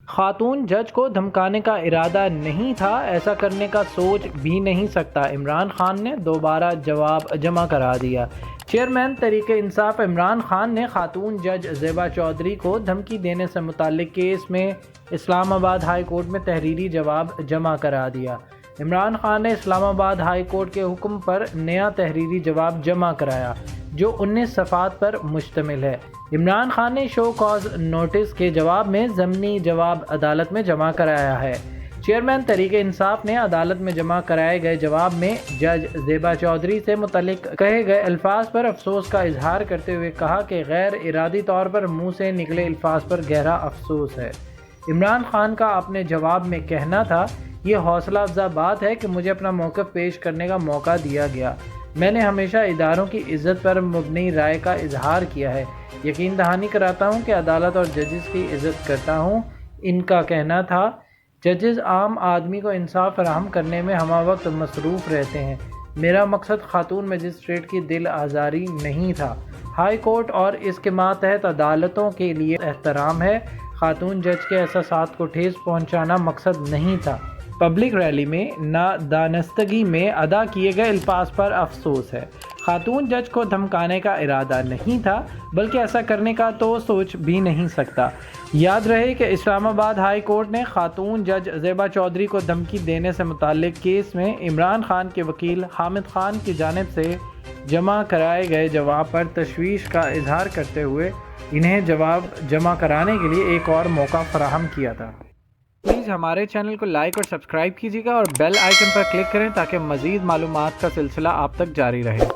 خاتون جج کو دھمکانے کا ارادہ نہیں تھا، ایسا کرنے کا سوچ بھی نہیں سکتا، عمران خان نے دوبارہ جواب جمع کرا دیا۔ چیئرمین تحریک انصاف عمران خان نے خاتون جج زیبا چودھری کو دھمکی دینے سے متعلق کیس میں اسلام آباد ہائی کورٹ میں تحریری جواب جمع کرا دیا۔ عمران خان نے اسلام آباد ہائی کورٹ کے حکم پر نیا تحریری جواب جمع کرایا جو 19 صفحات پر مشتمل ہے۔ عمران خان نے شو کاز نوٹس کے جواب میں ضمنی جواب عدالت میں جمع کرایا ہے۔ چیئرمین تحریک انصاف نے عدالت میں جمع کرائے گئے جواب میں جج زیبا چودھری سے متعلق کہے گئے الفاظ پر افسوس کا اظہار کرتے ہوئے کہا کہ غیر ارادی طور پر منہ سے نکلے الفاظ پر گہرا افسوس ہے۔ عمران خان کا اپنے جواب میں کہنا تھا، یہ حوصلہ افزا بات ہے کہ مجھے اپنا موقف پیش کرنے کا موقع دیا گیا۔ میں نے ہمیشہ اداروں کی عزت پر مبنی رائے کا اظہار کیا ہے، یقین دہانی کراتا ہوں کہ عدالت اور ججز کی عزت کرتا ہوں۔ ان کا کہنا تھا، ججز عام آدمی کو انصاف فراہم کرنے میں ہمہ وقت مصروف رہتے ہیں، میرا مقصد خاتون مجسٹریٹ کی دل آزاری نہیں تھا۔ ہائی کورٹ اور اس کے ماتحت عدالتوں کے لیے احترام ہے، خاتون جج کے احساسات کو ٹھیس پہنچانا مقصد نہیں تھا۔ پبلک ریلی میں نادانستگی میں ادا کیے گئے الفاظ پر افسوس ہے۔ خاتون جج کو دھمکانے کا ارادہ نہیں تھا، بلکہ ایسا کرنے کا تو سوچ بھی نہیں سکتا۔ یاد رہے کہ اسلام آباد ہائی کورٹ نے خاتون جج زیبا چودھری کو دھمکی دینے سے متعلق کیس میں عمران خان کے وکیل حامد خان کی جانب سے جمع کرائے گئے جواب پر تشویش کا اظہار کرتے ہوئے انہیں جواب جمع کرانے کے لیے ایک اور موقع فراہم کیا تھا۔ پلیز ہمارے چینل کو لائک اور سبسکرائب کیجیے گا اور بیل آئیکن پر کلک کریں تاکہ مزید معلومات کا سلسلہ آپ تک جاری رہے۔